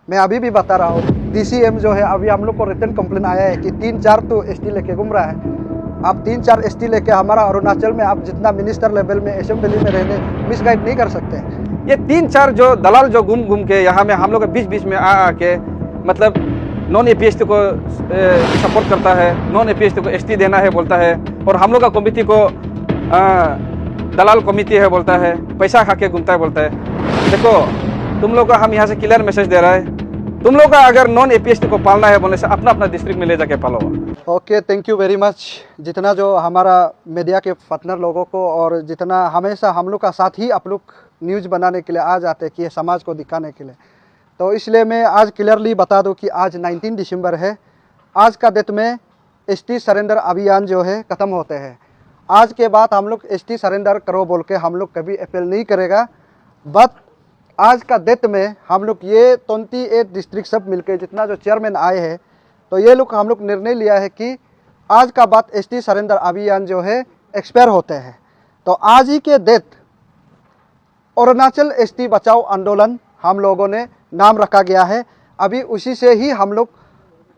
मैं अभी भी बता रहा हूँ, DCM जो है अभी हम लोग को रिटर्न कंप्लेन आया है कि 3-4 तो ST लेके घूम रहा है। आप 3-4 ST लेके हमारा अरुणाचल में आप जितना मिनिस्टर लेवल में असेंबली में रहने मिसगाइड नहीं कर सकते। ये 3-4 जो दलाल जो घूम घूम के यहाँ में हम लोग के बीच बीच में आ के मतलब नॉन APST को सपोर्ट करता है, नॉन APST को ST देना है बोलता है, और हम लोग का कमिटी को दलाल कमिटी है बोलता है, पैसा खा के घूमता है बोलता है। देखो तुम लोग का हम यहाँ से क्लियर मैसेज दे रहा है, तुम लोग का अगर नॉन APST को पालना है बोलने से अपना अपना डिस्ट्रिक्ट में ले जाके पालो। Okay, thank you very much. जितना जो हमारा मीडिया के पार्टनर लोगों को और जितना हमेशा हम लोग का साथ ही आप लोग न्यूज़ बनाने के लिए आ जाते हैं कि ये समाज को दिखाने के लिए, तो इसलिए मैं आज क्लियरली बता दूं कि आज 19 दिसंबर है। आज का डेट में ST सरेंडर अभियान जो है ख़त्म होते हैं। आज के बाद हम लोग ST सरेंडर करो बोल के हम लोग कभी अपील नहीं करेगा। बट आज का डेट में हम लोग ये 28 डिस्ट्रिक्ट सब मिलके जितना जो चेयरमैन आए हैं, तो ये लोग हम लोग निर्णय लिया है कि आज का बाद ST सरेंडर अभियान जो है एक्सपायर होते हैं। तो आज ही के डेट अरुणाचल ST बचाओ आंदोलन हम लोगों ने नाम रखा गया है। अभी उसी से ही हम लोग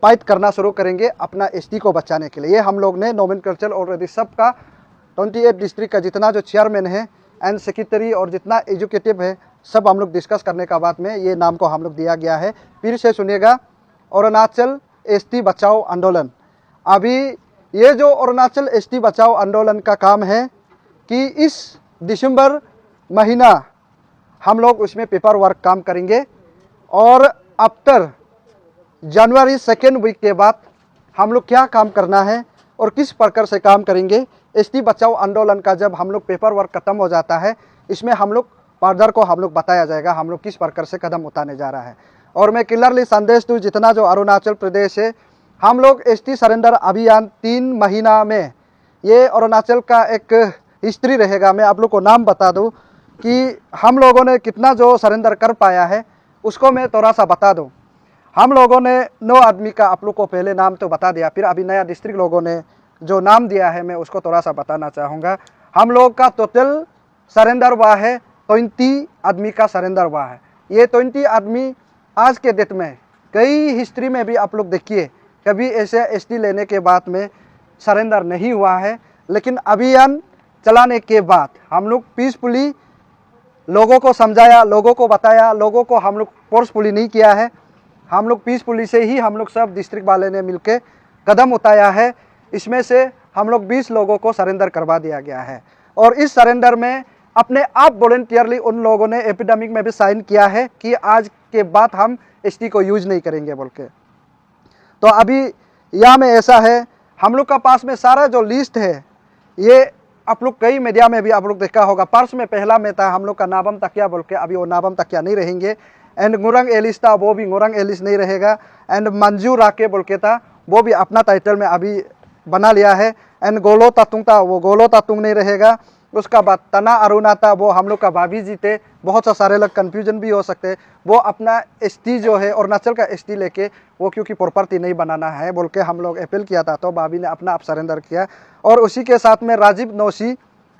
फाइट करना शुरू करेंगे अपना ST को बचाने के लिए। ये हम लोग ने नोमेनक्लेचर ऑलरेडी सबका 28 डिस्ट्रिक्ट का जितना जो चेयरमैन है एंड सेक्रेटरी और जितना एजुकेटिव है सब हम लोग डिस्कस करने का बाद में ये नाम को हम लोग दिया गया है। फिर से सुनिएगा, अरुणाचल ST बचाओ आंदोलन। अभी ये जो अरुणाचल ST बचाओ आंदोलन का काम है कि इस दिसंबर महीना हम लोग उसमें पेपर वर्क काम करेंगे और आफ्टर जनवरी 2nd वीक के बाद हम लोग क्या काम करना है और किस प्रकार से काम करेंगे, ST बचाओ आंदोलन का जब हम लोग पेपर वर्क ख़त्म हो जाता है इसमें हम लोग फर्दर को हम लोग बताया जाएगा हम लोग किस प्रकार से कदम उठाने जा रहा है। और मैं क्लियरली संदेश दूँ जितना जो अरुणाचल प्रदेश है, हम लोग ST सरेंडर अभियान 3 महीना में ये अरुणाचल का एक हिस्ट्री रहेगा। मैं आप लोग को नाम बता दूँ कि हम लोगों ने कितना जो सरेंडर कर पाया है उसको मैं थोड़ा सा बता दूँ। हम लोगों ने 9 आदमी का आप लोग को पहले नाम तो बता दिया, फिर अभी नया डिस्ट्रिक्ट लोगों ने जो नाम दिया है मैं उसको थोड़ा सा बताना चाहूँगा। हम लोग का टोटल सरेंडर हुआ है 20 आदमी का सरेंडर हुआ है। ये 20 आदमी आज के डेट में कई हिस्ट्री में भी आप लोग देखिए कभी ऐसे ST लेने के बाद में सरेंडर नहीं हुआ है, लेकिन अभियान चलाने के बाद हम लोग पीसफुली लोगों को समझाया, लोगों को बताया, लोगों को हम लोग फोर्सफुली नहीं किया है। हम लोग पीसफुली से ही हम लोग सब डिस्ट्रिक्ट वाले ने मिलके कदम उठाया है। इसमें से हम लोग 20 लोगों को सरेंडर करवा दिया गया है और इस सरेंडर में अपने आप वॉलंटियरली उन लोगों ने एपिडेमिक में भी साइन किया है कि आज के बाद हम ST को यूज नहीं करेंगे बोल के। तो अभी यहाँ में ऐसा है, हम लोग का पास में सारा जो लिस्ट है ये आप लोग कई मीडिया में भी आप लोग देखा होगा। पर्स में पहला में था हम लोग का नाबम तकिया बोल के, अभी वो नाबम तकिया नहीं रहेंगे। एंड गुरंग एलिस था, वो भी गुरंग एलिस नहीं रहेगा। एंड मंजू राके बोल के था, वो भी अपना टाइटल में अभी बना लिया है। एंड गोलो तातुंग था, वो गोलो तातुंग नहीं रहेगा। उसका बाद तना अरुणा था, वो हम लोग का भाभी जी थे। बहुत सा सारे लोग कन्फ्यूजन भी हो सकते हैं, वो अपना ST जो है अरुणाचल का ST लेके वो क्योंकि प्रॉपर्टी नहीं बनाना है बोल के हम लोग अपील किया था, तो भाभी ने अपना आप सरेंडर किया। और उसी के साथ में राजीव नौसी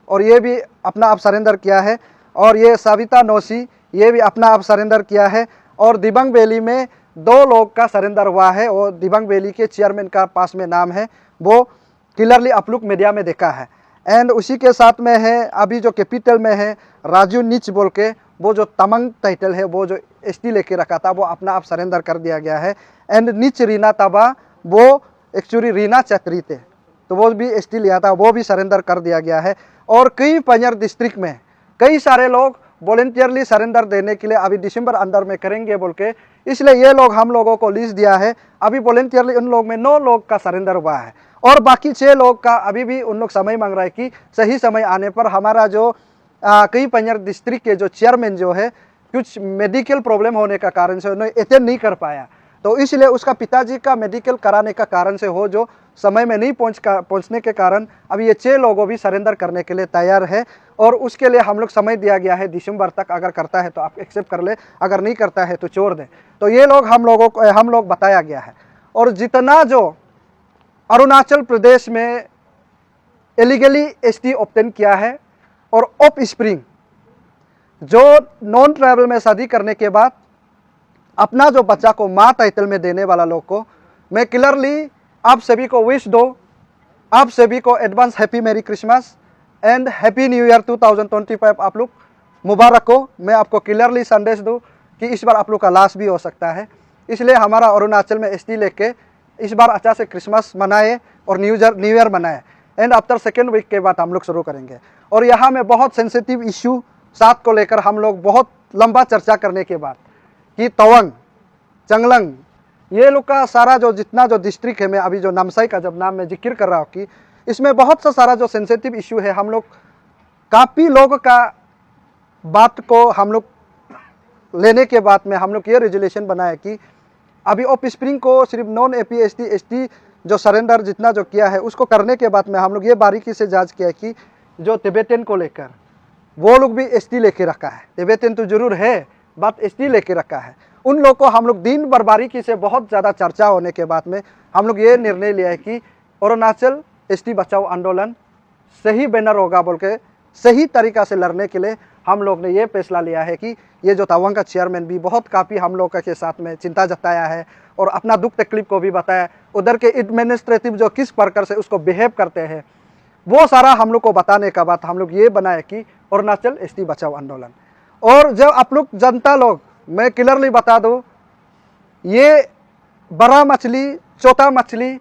और ये भी अपना आप सरेंडर किया है, और ये सविता नौसी ये भी अपना आप सरेंडर किया है। और दिबांग वैली में 2 लोग का सरेंडर हुआ है, और दिबांग वैली के चेयरमैन का पास में नाम है, वो क्लियरली आप लोग मीडिया में देखा है। एंड उसी के साथ में है अभी जो कैपिटल में है राजू निच बोल के, वो जो तमंग टाइटल है वो जो ST लेके रखा था वो अपना आप सरेंडर कर दिया गया है। एंड निच रीना तबा वो एक्चुअली रीना चक्री थे, तो वो भी ST लिया था, वो भी सरेंडर कर दिया गया है। और कई पंजर डिस्ट्रिक्ट में कई सारे लोग वॉलंटियरली सरेंडर देने के लिए अभी दिसंबर अंदर में करेंगे बोल के, इसलिए ये लोग हम लोगों को लिस्ट दिया है। अभी वॉलंटियरली उन लोग में 9 लोग का सरेंडर हुआ है और बाकी 6 लोग का अभी भी उन लोग समय मांग रहा है कि सही समय आने पर हमारा जो कई पंजर डिस्ट्रिक्ट के जो चेयरमैन जो है कुछ मेडिकल प्रॉब्लम होने का कारण से उन्होंने अटेंड नहीं कर पाया, तो इसलिए उसका पिताजी का मेडिकल कराने का कारण से हो जो समय में नहीं पहुंचने के कारण अभी ये 6 लोगों भी सरेंडर करने के लिए तैयार है। और उसके लिए हम लोग समय दिया गया है दिसंबर तक, अगर करता है तो आप एक्सेप्ट कर ले, अगर नहीं करता है तो छोड़ दें। तो ये लोग हम लोग बताया गया है। और जितना जो अरुणाचल प्रदेश में इलीगली ST ऑब्टेन किया है और ऑफ स्प्रिंग जो नॉन ट्राइबल में शादी करने के बाद अपना जो बच्चा को माँ टाइटल में देने वाला लोग को मैं क्लियरली आप सभी को विश दो, आप सभी को एडवांस हैप्पी मेरी Christmas and happy new year 2025 आप लोग मुबारक हो। मैं आपको क्लियरली संदेश दूँ कि इस बार आप लोग का लास्ट भी हो सकता है, इसलिए हमारा अरुणाचल में एसटी लेके इस बार अच्छा से क्रिसमस मनाए और न्यू ईयर मनाए एंड आफ्टर सेकेंड वीक के बाद हम लोग शुरू करेंगे। और यहाँ में बहुत सेंसिटिव इशू साथ को लेकर हम लोग बहुत लंबा चर्चा करने के बाद कि तवांग, चंगलंग, ये लोग का सारा जो जितना जो डिस्ट्रिक्ट है, मैं अभी जो नामसाई का जब नाम में जिक्र कर रहा हूँ कि इसमें बहुत सा सारा जो सेंसिटिव इशू है, हम लोग काफ़ी लोगों का बात को हम लोग लेने के बाद में हम लोग ये रेजुलेशन बनाया कि अभी ऑफ स्प्रिंग को सिर्फ नॉन एपी एसटी जो सरेंडर जितना जो किया है उसको करने के बाद में हम लोग ये बारीकी से जांच किया कि जो तिब्बतन को लेकर वो लोग भी एसटी लेके रखा है। तिब्बतन तो जरूर है, बात एसटी लेके रखा है। उन लोग को हम लोग दिन भर बारीकी से बहुत ज़्यादा चर्चा होने के बाद में हम लोग ये निर्णय लिया है कि अरुणाचल एसटी बचाओ आंदोलन सही बैनर होगा बोल के सही तरीका से लड़ने के लिए हम लोग ने ये फैसला लिया है कि ये जो तवांग का चेयरमैन भी बहुत काफ़ी हम लोग के साथ में चिंता जताया है और अपना दुख तकलीफ को भी बताया, उधर के एडमिनिस्ट्रेटिव जो किस प्रकार से उसको बिहेव करते हैं वो सारा हम लोग को बताने का बाद हम लोग ये बनाए कि अरुणाचल एसटी बचाओ आंदोलन। और जब आप लोग जनता लोग, मैं क्लियरली बता दूँ, ये बड़ा मछली छोटा मछली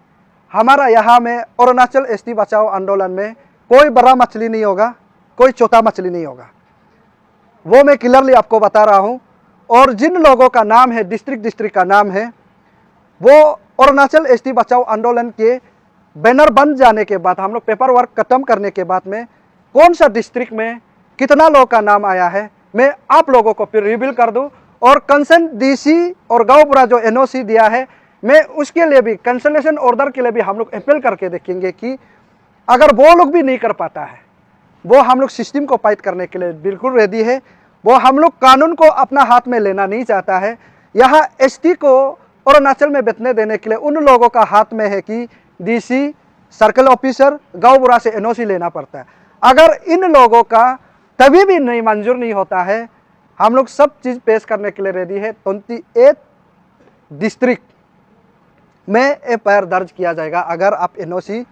हमारा यहाँ में अरुणाचल एसटी बचाओ आंदोलन में कोई बड़ा मछली नहीं होगा, कोई छोटा मछली नहीं होगा, वो मैं क्लियरली आपको बता रहा हूँ। और जिन लोगों का नाम है, डिस्ट्रिक्ट का नाम है, वो अरुणाचल एसटी बचाओ आंदोलन के बैनर बन जाने के बाद हम लोग पेपर वर्क खत्म करने के बाद में कौन सा डिस्ट्रिक्ट में कितना लोगों का नाम आया है मैं आप लोगों को फिर रिवील कर दूं। और कंसर्न डीसी और गाँव बुरा जो एनओसी दिया है, मैं उसके लिए भी कैंसलेशन ऑर्डर के लिए भी हम लोग अपील करके देखेंगे कि अगर वो लोग भी नहीं कर पाता है, वो हम लोग सिस्टम को फाइट करने के लिए बिल्कुल रेडी है। वो हम लोग कानून को अपना हाथ में लेना नहीं चाहता है। यहाँ एसटी को अरुणाचल में बेचने देने के लिए उन लोगों का हाथ में है कि डीसी, सर्कल ऑफिसर, गाँव बुरा से एनओसी लेना पड़ता है। अगर इन लोगों का तभी भी नहीं मंजूर नहीं होता है, हम लोग सब चीज़ पेश करने के लिए रेडी है। 28 डिस्ट्रिक्ट में एफआईआर दर्ज किया जाएगा। अगर आप एनओसी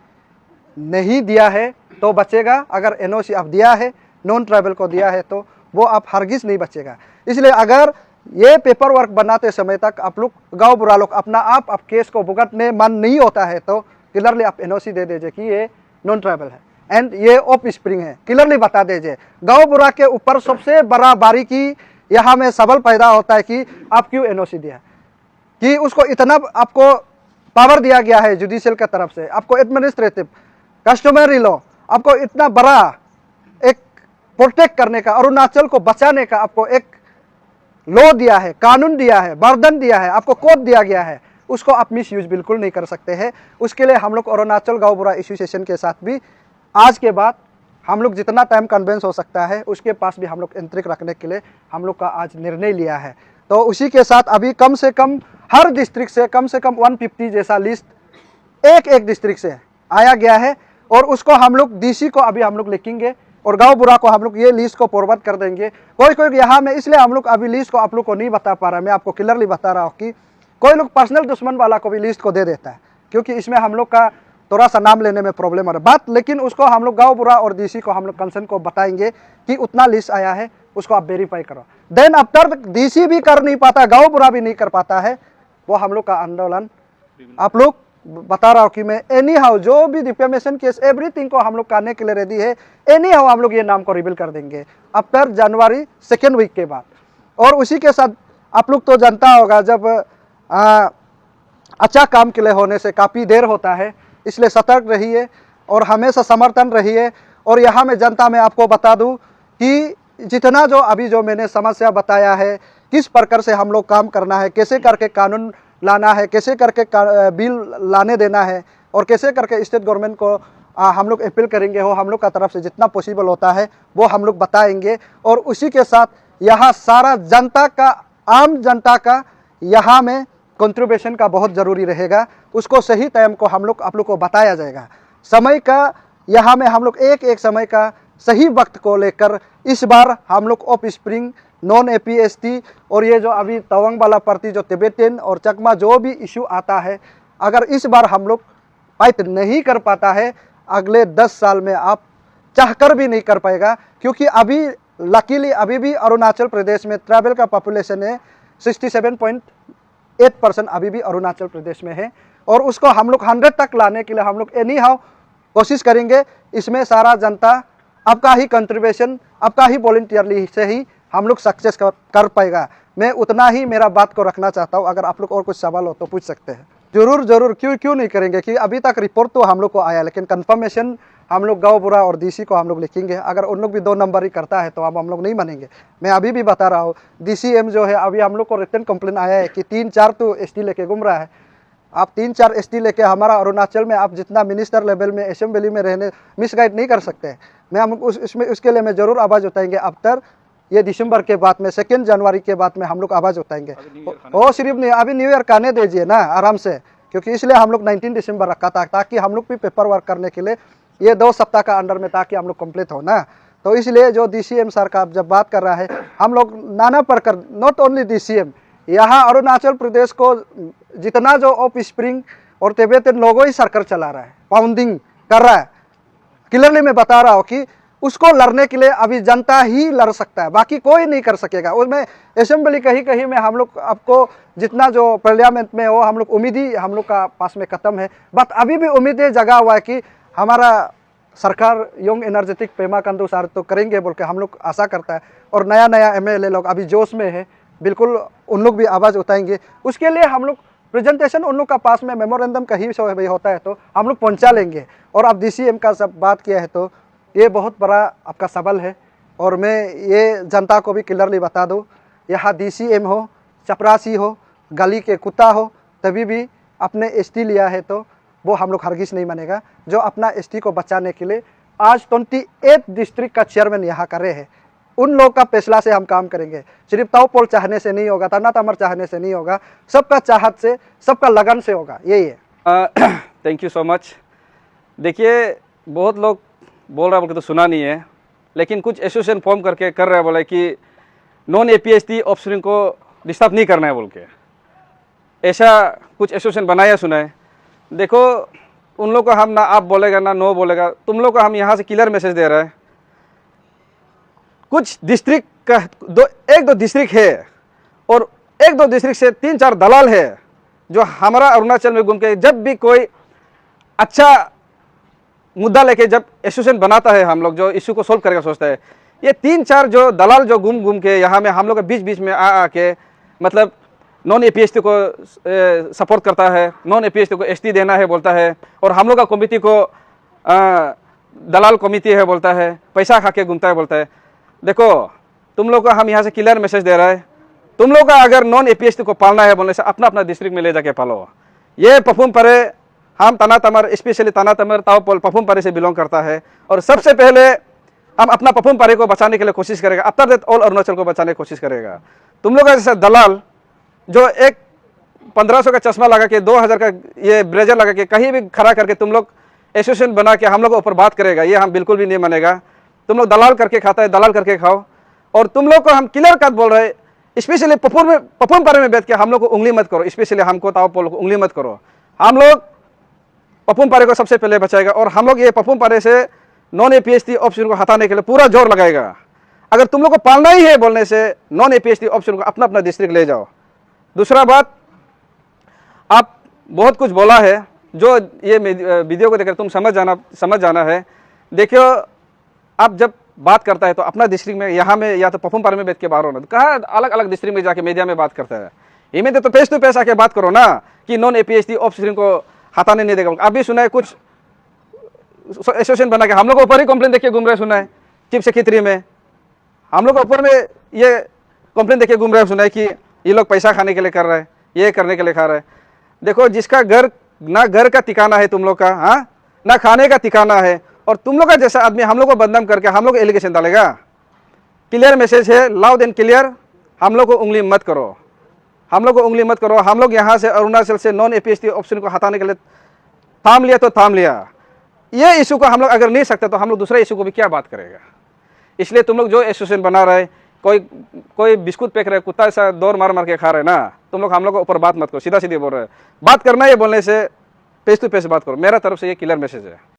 नहीं दिया है तो बचेगा, अगर एनओसी आप दिया है, नॉन ट्राइबल को दिया है, तो वो आप हरगिज नहीं बचेगा। इसलिए अगर ये पेपर वर्क बनाते समय तक आप लोग गाँव बुरा लोग अपना आप केस को भुगतने मन नहीं होता है तो क्लियरली आप एनओसी दे दीजिए कि ये नॉन ट्राइबल है एंड ये ऑफ स्प्रिंग है, क्लियरली बता दीजिए। गाँव बुरा के ऊपर सबसे बड़ा बारीकी यहाँ में सवाल पैदा होता है कि आप क्यों एनओसी दिया, कि उसको इतना आपको पावर दिया गया है जुडिशियल की तरफ से, आपको एडमिनिस्ट्रेटिव कस्टमरी लॉ, आपको इतना बड़ा एक प्रोटेक्ट करने का, अरुणाचल को बचाने का आपको एक लॉ दिया है, कानून दिया है, बर्डन दिया है, आपको कोड दिया गया है, उसको आप मिस यूज बिल्कुल नहीं कर सकते हैं। उसके लिए हम लोग अरुणाचल गाँव बुरा एसोसिएशन के साथ भी आज के बाद हम लोग जितना टाइम कन्वेंस हो सकता है उसके पास भी हम लोग एंट्रिक रखने के लिए हम लोग का आज निर्णय लिया है। तो उसी के साथ अभी कम से कम हर डिस्ट्रिक्ट से कम 150 जैसा लिस्ट एक डिस्ट्रिक्ट से आया गया है और उसको हम लोग डीसी को अभी हम लोग लिखेंगे और गाँव बुरा को हम लोग ये लिस्ट को फॉरवर्ड कर देंगे। कोई यहाँ में, इसलिए हम लोग अभी लिस्ट को आप लोग को नहीं बता पा रहा, मैं आपको क्लियरली बता रहा हूँ कि कोई लोग पर्सनल दुश्मन वाला को भी लिस्ट को दे देता है, क्योंकि इसमें हम लोग का थोड़ा सा नाम लेने में प्रॉब्लम हो रहा है बात। लेकिन उसको हम लोग गाँव बुरा और डीसी को हम लोग कंसर्न को बताएंगे कि उतना लिस्ट आया है, उसको आप वेरीफाई करो। देन आफ्टर डीसी भी कर नहीं पाता, गाँव बुरा भी नहीं कर पाता है, वो हम लोग का आंदोलन आप लोग बता रहा हूँ कि मैं एनी हाउ जो भी डिफेमेशन केस एवरीथिंग को हम लोग करने के लिए रेडी है। एनी हाउ हम लोग ये नाम को रिवील कर देंगे आफ्टर जनवरी सेकेंड वीक के बाद। और उसी के साथ आप लोग तो जानता होगा, जब अच्छा काम के लिए होने से काफ़ी देर होता है, इसलिए सतर्क रहिए और हमेशा समर्थन रहिए। और यहाँ में जनता में आपको बता दूँ कि जितना जो अभी जो मैंने समस्या बताया है, किस प्रकार से हम लोग काम करना है, कैसे करके कानून लाना है, कैसे करके बिल लाने देना है और कैसे करके स्टेट गवर्नमेंट को हम लोग अपील करेंगे, हो हम लोग का तरफ से जितना पॉसिबल होता है वो हम लोग बताएंगे। और उसी के साथ यहाँ सारा जनता का, आम जनता का यहाँ में कंट्रीब्यूशन का बहुत ज़रूरी रहेगा। उसको सही टाइम को हम लोग आप लोग को बताया जाएगा, समय का यहाँ में हम लोग एक समय का सही वक्त को लेकर इस बार हम लोग ऑफ स्प्रिंग नॉन APST और ये जो अभी तवांग वाला प्रति जो तिब्बतियन और चकमा जो भी इशू आता है, अगर इस बार हम लोग फाइट नहीं कर पाता है, अगले 10 साल में आप चाहकर भी नहीं कर पाएगा। क्योंकि अभी लकीली अभी भी अरुणाचल प्रदेश में ट्राइबल का पॉपुलेशन है 67.8% अभी भी अरुणाचल प्रदेश में है, और उसको हम लोग 100 तक लाने के लिए हम लोग एनी हाउ कोशिश करेंगे। इसमें सारा जनता आपका ही कंट्रीब्यूशन, आपका ही वॉलंटियरली से ही हम लोग सक्सेस कर पाएगा। मैं उतना ही मेरा बात को रखना चाहता हूँ। अगर आप लोग और कुछ सवाल हो तो पूछ सकते हैं। जरूर क्यों नहीं करेंगे कि अभी तक रिपोर्ट तो हम लोग को आया, लेकिन कंफर्मेशन हम लोग गाँव बुरा और DC को हम लोग लिखेंगे। अगर उन लोग भी 2 नंबर ही करता है तो अब हम लोग नहीं मानेंगे। मैं अभी भी बता रहा हूँ, DCM जो है अभी हम लोग को रिटर्न कंप्लेन आया है कि 3-4 तो ST लेके घूम रहा है। आप 3-4 ST लेके हमारा अरुणाचल में आप जितना मिनिस्टर लेवल में असेंबली में रहने मिसगाइड नहीं कर सकते। मैं हम उसके लिए मैं ज़रूर आवाज़ उठाएंगे। आफ्टर ये दिसंबर के बाद में 2 जनवरी के बाद में हम लोग आवाज़ उठाएंगे। वो सिर्फ नहीं, अभी न्यू ईयर कहने दीजिए ना आराम से, क्योंकि इसलिए हम लोग 19 दिसंबर रखा था ताकि हम लोग भी पेपर वर्क करने के लिए ये 2 सप्ताह का अंडर में ताकि हम लोग कंप्लीट हो ना। तो इसलिए जो DCM सर का जब बात कर रहा है, हम लोग नाना प्रकार, नॉट ओनली DCM, यहाँ अरुणाचल प्रदेश को जितना जो ऑफ स्प्रिंग और तिब्बतियन लोगों ही सर्कल चला रहा है, पाउंडिंग कर रहा है। क्लियरली मैं बता रहा हूँ कि उसको लड़ने के लिए अभी जनता ही लड़ सकता है, बाकी कोई नहीं कर सकेगा। उसमें असेंबली कहीं में हम लोग आपको जितना जो पार्लियामेंट में हो, हम लोग उम्मीद ही हम लोग का पास में ख़त्म है। बट अभी भी उम्मीदें जगा हुआ है कि हमारा सरकार young energetic Pema Khandu sir तो करेंगे बोल के हम लोग आशा करता है। और नया MLA लोग अभी जोश में है, बिल्कुल उन लोग भी आवाज़ उठाएंगे। उसके लिए हम लोग प्रेजेंटेशन उन लोग का पास में मेमोरेंडम कहीं से होता है तो हम लोग पहुंचा लेंगे। और अब DCM का सब बात किया है तो ये बहुत बड़ा आपका सवाल है, और मैं ये जनता को भी क्लियरली बता दूँ, यहाँ DCM हो, चपरासी हो, गली के कुत्ता हो, तभी भी अपने ST लिया है तो वो हम लोग हरगिज़ नहीं मानेगा। जो अपना ST को बचाने के लिए आज 28 डिस्ट्रिक्ट का चेयरमैन यहाँ करे हैं, उन लोग का फैसला से हम काम करेंगे। सिर्फ ताओपोल चाहने से नहीं होगा, तना तमर चाहने से नहीं होगा, सबका चाहत से, सबका लगन से होगा। यही है। Thank you so much. देखिए, बहुत लोग बोल रहा बोल के तो सुना नहीं है, लेकिन कुछ एसोसिएशन फॉर्म करके कर रहे हैं, बोले कि नॉन APST ऑप्शनिंग को डिस्टर्ब नहीं करना है बोल के, ऐसा कुछ एसोसिएशन बनाया सुना है। देखो, उन लोग को हम ना आप बोलेगा ना नो बोलेगा, तुम लोग को हम यहाँ से क्लियर मैसेज दे रहे हैं। कुछ डिस्ट्रिक्ट का 1-2 डिस्ट्रिक्ट है, और 1-2 डिस्ट्रिक्ट से 3-4 दलाल है जो हमारा अरुणाचल में घूम के जब भी कोई अच्छा मुद्दा लेके जब एसोसिएशन बनाता है, हम लोग जो इशू को सोल्व करेगा सोचता है, ये 3-4 जो दलाल जो घूम के यहाँ में हम लोग के बीच में आ के मतलब नॉन APST को सपोर्ट करता है, नॉन APST को ST देना है बोलता है, और हम लोग का कमिटी को दलाल कमिटी है बोलता है, पैसा खा के घूमता है बोलता है। देखो, तुम लोग को हम यहाँ से क्लियर मैसेज दे रहा है, तुम लोग का अगर नॉन APST को पालना है बोलने से अपना अपना डिस्ट्रिक्ट में ले जाके पालो। ये पफुम परे, हम तना तमर, स्पेशली तना तमर ताओपोल पफुम परे से बिलोंग करता है, और सबसे पहले हम अपना पफुम परे को बचाने के लिए कोशिश करेगा, आफ्टर दैट ऑल अरुणाचल को बचाने की कोशिश करेगा। तुम लोग का जैसा दलाल जो एक 1500 का चश्मा लगा के 2000 का ये ब्लेजर लगा के कहीं भी खड़ा करके तुम लोग एसोसिएशन बना के हम लोग के ऊपर बात करेगा, ये हम बिल्कुल भी नहीं मानेगा। तुम लोग दलाल करके खाता है, दलाल करके खाओ। और तुम लोग को हम क्लियर कट बोल रहे हैं, स्पेशली पफुम परे में बैठ के हम लोग को उंगली मत करो, स्पेशली हमको ताओपोल को उंगली मत करो। हम लोग पफुम परे को सबसे पहले बचाएगा, और हम लोग ये पफुम परे से नॉन APST ऑप्शन को हटाने के लिए पूरा जोर लगाएगा। अगर तुम लोग को पालना ही है बोलने से नॉन APST ऑप्शन को अपना अपना डिस्ट्रिक्ट ले जाओ। दूसरा बात, आप बहुत कुछ बोला है, जो ये वीडियो को देखकर तुम समझ जाना है। देखियो, आप जब बात करता है तो अपना डिस्ट्रिक्ट में यहाँ में या तो पफुम परे में बैठ के बाहर होना, कहाँ अलग अलग डिस्ट्रिक्ट में जाके मीडिया में बात करता है। इमें तो फेस टू फेस आके बात करो ना कि नॉन APST ऑप्शन को हटाने नहीं देगा। आप भी सुना है कुछ एसोसिएशन बना के हम लोग को ऊपर ही कंप्लेन देके घूम रहे, सुना है चीफ सेक्रेटरी में हम लोग ऊपर में ये कंप्लेन देके घूम रहे, सुना है कि ये लोग पैसा खाने के लिए कर रहे हैं, ये करने के लिए खा रहे हैं। देखो, जिसका घर ना घर का ठिकाना है तुम लोग का, हाँ ना खाने का ठिकाना है, और तुम लोग का जैसा आदमी हम लोग को बदनाम करके हम लोग एलिगेशन डालेगा। क्लियर मैसेज है, लाउड एंड क्लियर, हम लोग को उंगली मत करो, हम लोग को उंगली मत करो। हम लोग यहाँ से अरुणाचल से नॉन APST ऑप्शन को हटाने के लिए थाम लिया तो थाम लिया। ये इशू को हम लोग अगर नहीं सकते तो हम लोग दूसरा इशू को भी क्या बात करेगा। इसलिए तुम लोग जो एसोसिएशन बना रहे, कोई कोई बिस्कुट फेंक रहे, कुत्ता ऐसा दौड़ मार मार के खा रहे ना, तुम लोग हम लोग के ऊपर बात मत करो, सीधा सीधे बोल रहे हैं। बात करना है बोलने से फेस टू फेस बात करो, मेरा तरफ से ये क्लियर मैसेज है।